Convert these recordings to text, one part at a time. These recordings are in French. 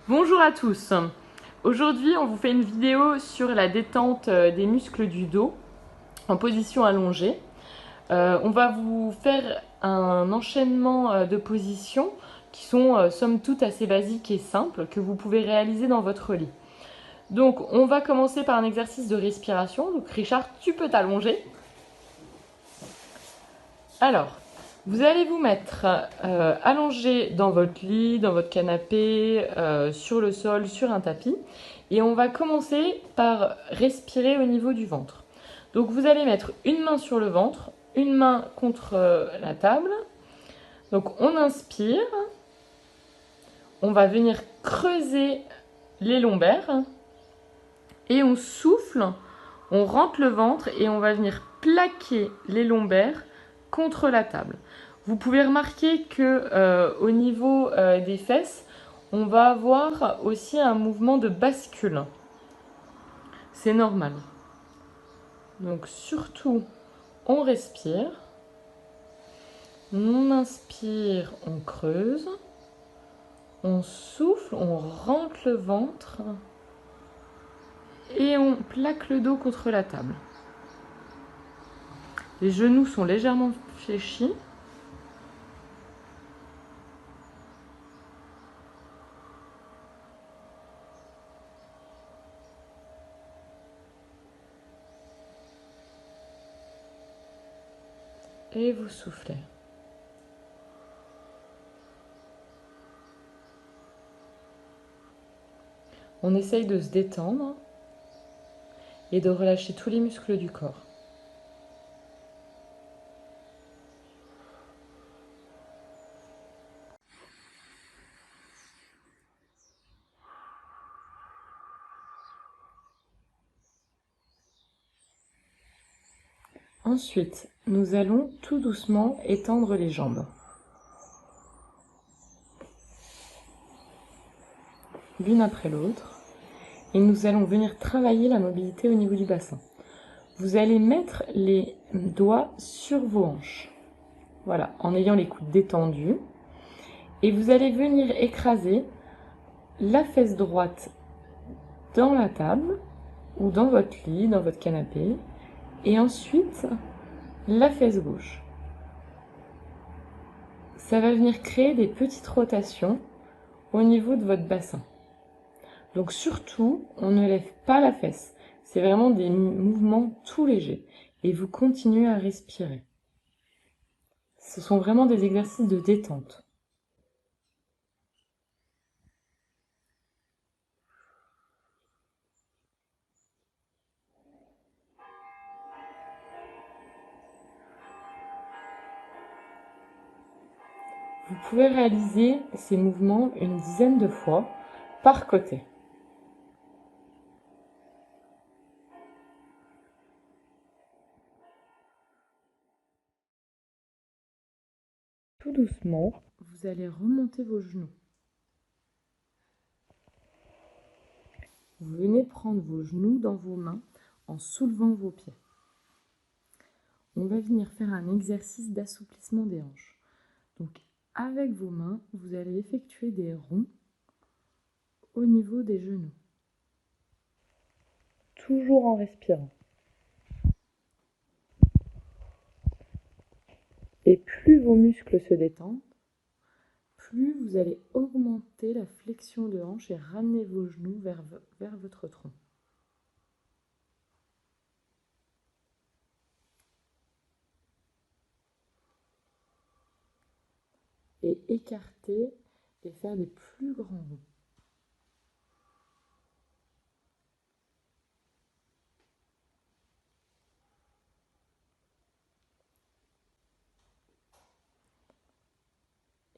Bonjour à tous. Aujourd'hui, on vous fait une vidéo sur la détente des muscles du dos en position allongée. On va vous faire un enchaînement de positions qui sont somme toute assez basiques et simples que vous pouvez réaliser dans votre lit. Donc, on va commencer par un exercice de respiration. Donc, Richard, tu peux t'allonger. Alors, vous allez vous mettre allongé dans votre lit, dans votre canapé, sur le sol, sur un tapis. Et on va commencer par respirer au niveau du ventre. Donc vous allez mettre une main sur le ventre, une main contre la table. Donc on inspire, on va venir creuser les lombaires et on souffle, on rentre le ventre et on va venir plaquer les lombaires contre la table. Vous pouvez remarquer que au niveau des fesses, on va avoir aussi un mouvement de bascule. C'est normal. Donc surtout, on respire. On inspire, on creuse. On souffle, on rentre le ventre. Et on plaque le dos contre la table. Les genoux sont légèrement fléchis. Et vous soufflez. On essaye de se détendre et de relâcher tous les muscles du corps. Ensuite, nous allons tout doucement étendre les jambes. L'une après l'autre. Et nous allons venir travailler la mobilité au niveau du bassin. Vous allez mettre les doigts sur vos hanches. Voilà, en ayant les coudes détendus. Et vous allez venir écraser la fesse droite dans la table ou dans votre lit, dans votre canapé. Et ensuite, la fesse gauche. Ça va venir créer des petites rotations au niveau de votre bassin. Donc surtout, on ne lève pas la fesse. C'est vraiment des mouvements tout légers. Et vous continuez à respirer. Ce sont vraiment des exercices de détente. Vous pouvez réaliser ces mouvements une dizaine de fois par côté. Tout doucement, vous allez remonter vos genoux. Vous venez prendre vos genoux dans vos mains en soulevant vos pieds. On va venir faire un exercice d'assouplissement des hanches. Donc, avec vos mains, vous allez effectuer des ronds au niveau des genoux. Toujours en respirant. Et plus vos muscles se détendent, plus vous allez augmenter la flexion de hanche et ramener vos genoux vers votre tronc. Et écarter et faire des plus grands ronds.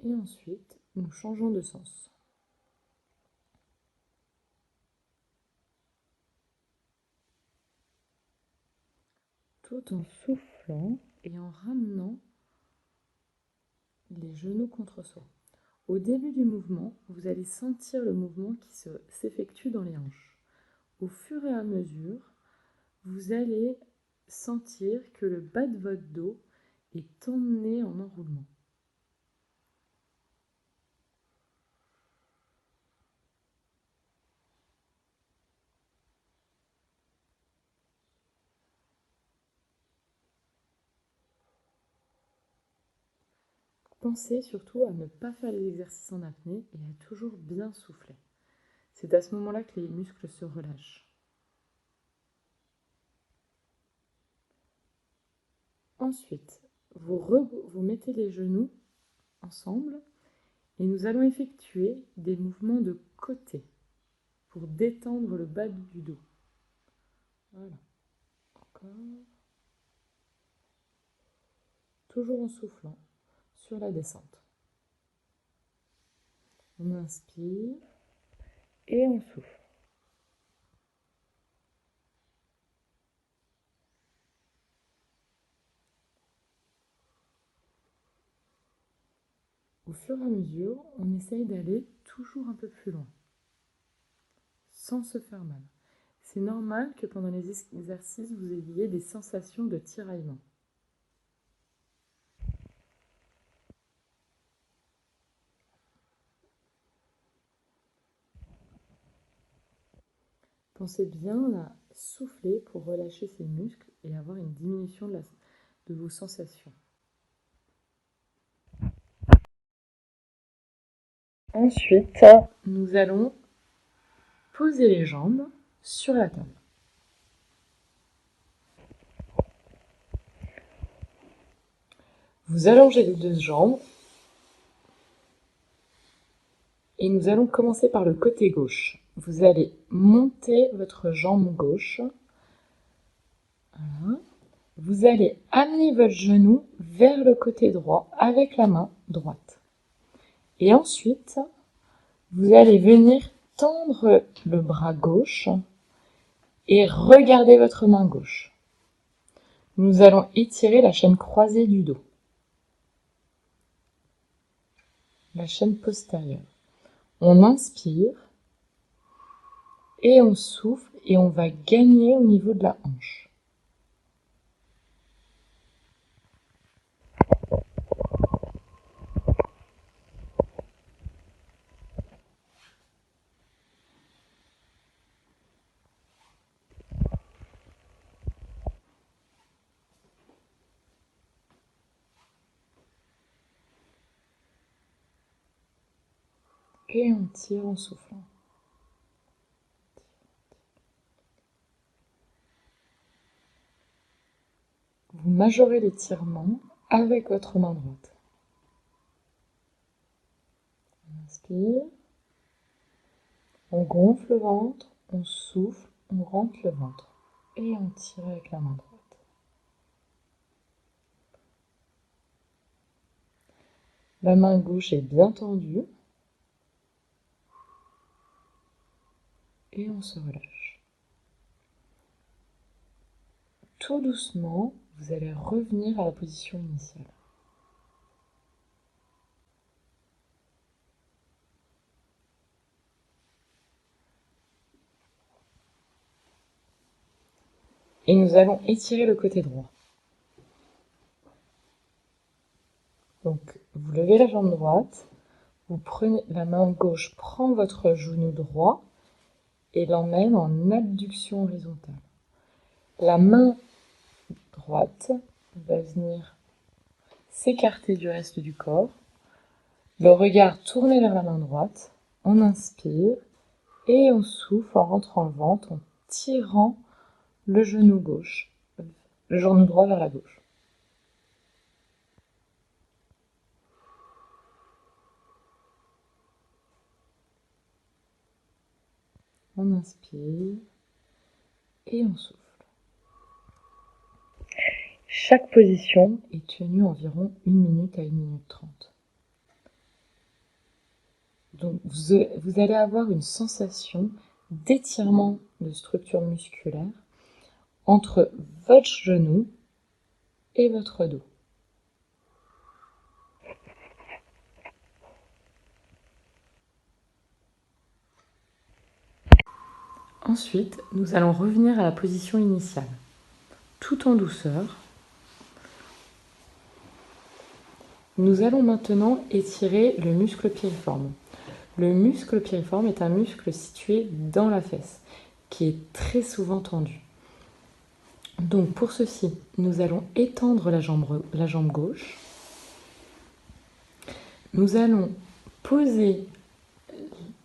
Et ensuite, nous changeons de sens. Tout en soufflant et en ramenant les genoux contre soi. Au début du mouvement, vous allez sentir le mouvement qui s'effectue dans les hanches. Au fur et à mesure, vous allez sentir que le bas de votre dos est emmené en enroulement. Pensez surtout à ne pas faire les exercices en apnée et à toujours bien souffler. C'est à ce moment-là que les muscles se relâchent. Ensuite, vous mettez les genoux ensemble et nous allons effectuer des mouvements de côté pour détendre le bas du dos. Voilà. Encore. Toujours en soufflant sur la descente. On inspire et on souffle. Au fur et à mesure, on essaye d'aller toujours un peu plus loin, sans se faire mal. C'est normal que pendant les exercices, vous ayez des sensations de tiraillement. Pensez bien à souffler pour relâcher ces muscles et avoir une diminution de vos sensations. Ensuite, nous allons poser les jambes sur la table. Vous allongez les deux jambes et nous allons commencer par le côté gauche. Vous allez monter votre jambe gauche. Voilà. Vous allez amener votre genou vers le côté droit avec la main droite. Et ensuite, vous allez venir tendre le bras gauche et regarder votre main gauche. Nous allons étirer la chaîne croisée du dos, la chaîne postérieure. On inspire et on souffle et on va gagner au niveau de la hanche. Et on tire en soufflant. Vous majorez l'étirement avec votre main droite. On inspire, on gonfle le ventre, on souffle, on rentre le ventre et on tire avec la main droite. La main gauche est bien tendue et on se relâche. Tout doucement, vous allez revenir à la position initiale. Et nous allons étirer le côté droit. Donc, vous levez la jambe droite, vous prenez la main gauche, prend votre genou droit et l'emmène en abduction horizontale. La main droite va venir s'écarter du reste du corps. Le regard tourné vers la main droite. On inspire et on souffle en rentrant le ventre, en tirant le genou gauche, le genou droit vers la gauche. On inspire et on souffle. Chaque position est tenue environ 1 minute à 1 minute 30. Donc vous allez avoir une sensation d'étirement de structure musculaire entre votre genou et votre dos. Ensuite, nous allons revenir à la position initiale, tout en douceur. Nous allons maintenant étirer le muscle piriforme. Le muscle piriforme est un muscle situé dans la fesse, qui est très souvent tendu. Donc pour ceci, nous allons étendre la jambe gauche. Nous allons poser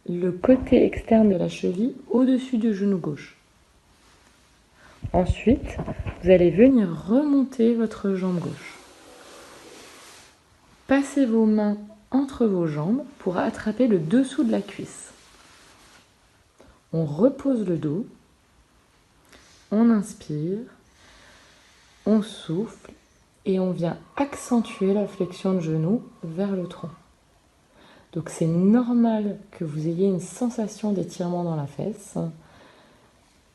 le côté externe de la cheville au-dessus du genou gauche. Ensuite, vous allez venir remonter votre jambe gauche. Passez vos mains entre vos jambes pour attraper le dessous de la cuisse. On repose le dos, on inspire, on souffle et on vient accentuer la flexion de genou vers le tronc. Donc c'est normal que vous ayez une sensation d'étirement dans la fesse.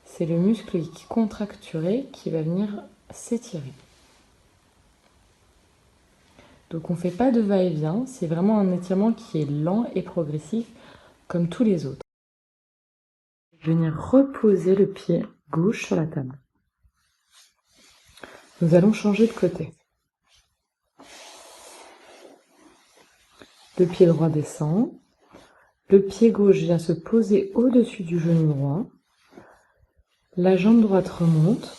C'est le muscle qui est contracturé qui va venir s'étirer. Donc on ne fait pas de va-et-vient, c'est vraiment un étirement qui est lent et progressif comme tous les autres. Venir reposer le pied gauche sur la table. Nous allons changer de côté. Le pied droit descend, le pied gauche vient se poser au-dessus du genou droit, la jambe droite remonte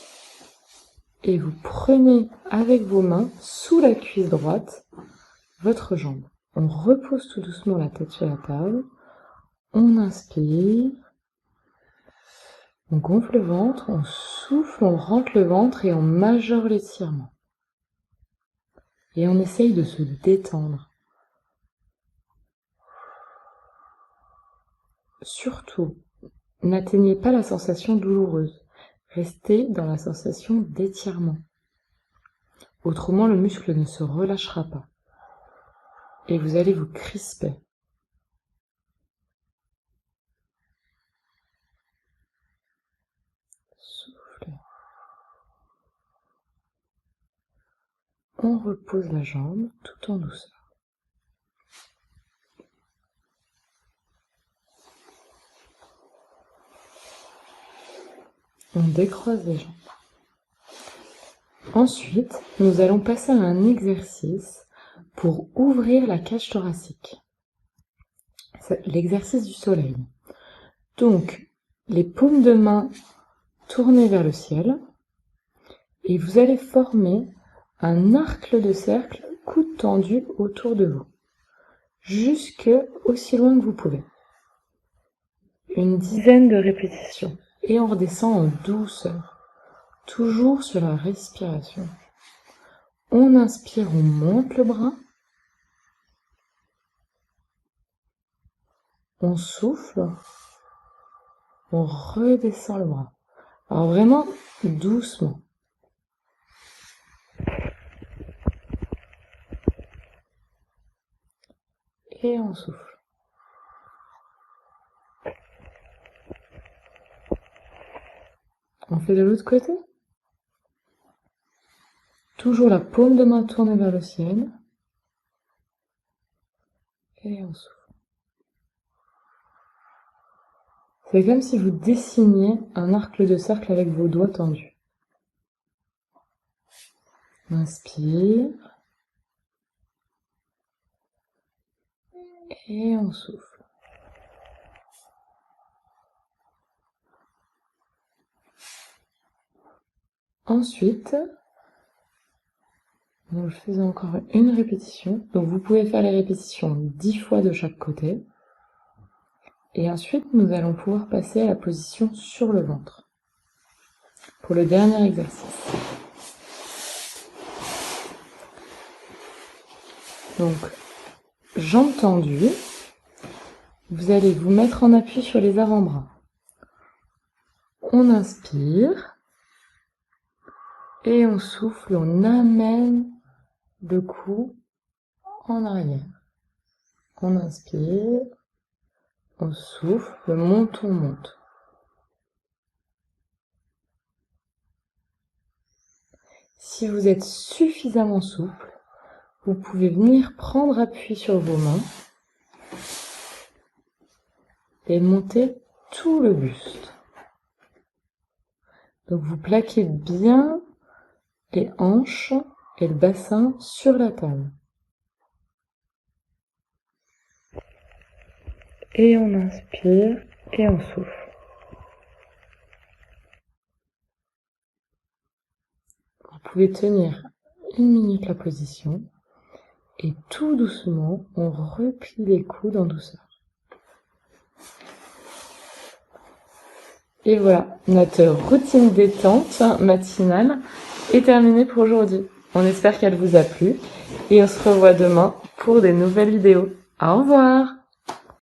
et vous prenez avec vos mains sous la cuisse droite votre jambe. On repose tout doucement la tête sur la table, on inspire, on gonfle le ventre, on souffle, on rentre le ventre et on majeure l'étirement. Et on essaye de se détendre. Surtout, n'atteignez pas la sensation douloureuse. Restez dans la sensation d'étirement. Autrement, le muscle ne se relâchera pas. Et vous allez vous crisper. Soufflez. On repose la jambe tout en douceur. On décroise les jambes. Ensuite, nous allons passer à un exercice pour ouvrir la cage thoracique. C'est l'exercice du soleil. Donc, les paumes de main tournées vers le ciel et vous allez former un arc de cercle, coude tendu autour de vous, jusque aussi loin que vous pouvez. Une dizaine de répétitions et on redescend en douceur, toujours sur la respiration. On inspire, on monte le bras, on souffle, on redescend le bras. Alors vraiment doucement. Et on souffle. On fait de l'autre côté. Toujours la paume de main tournée vers le ciel. Et on souffle. C'est comme si vous dessiniez un arc de cercle avec vos doigts tendus. Inspire. Et on souffle. Ensuite, je fais encore une répétition. Donc vous pouvez faire les répétitions 10 fois de chaque côté. Et ensuite, nous allons pouvoir passer à la position sur le ventre. Pour le dernier exercice. Donc, jambes tendues. Vous allez vous mettre en appui sur les avant-bras. On inspire. Et on souffle, on amène le cou en arrière. On inspire. On souffle, le menton monte. Si vous êtes suffisamment souple, vous pouvez venir prendre appui sur vos mains et monter tout le buste. Donc vous plaquez bien les hanches et le bassin sur la table. Et on inspire et on souffle. Vous pouvez tenir 1 minute la position Et tout doucement, on replie les coudes en douceur. Et voilà, notre routine détente matinale est terminée pour aujourd'hui. On espère qu'elle vous a plu et on se revoit demain pour des nouvelles vidéos. Au revoir!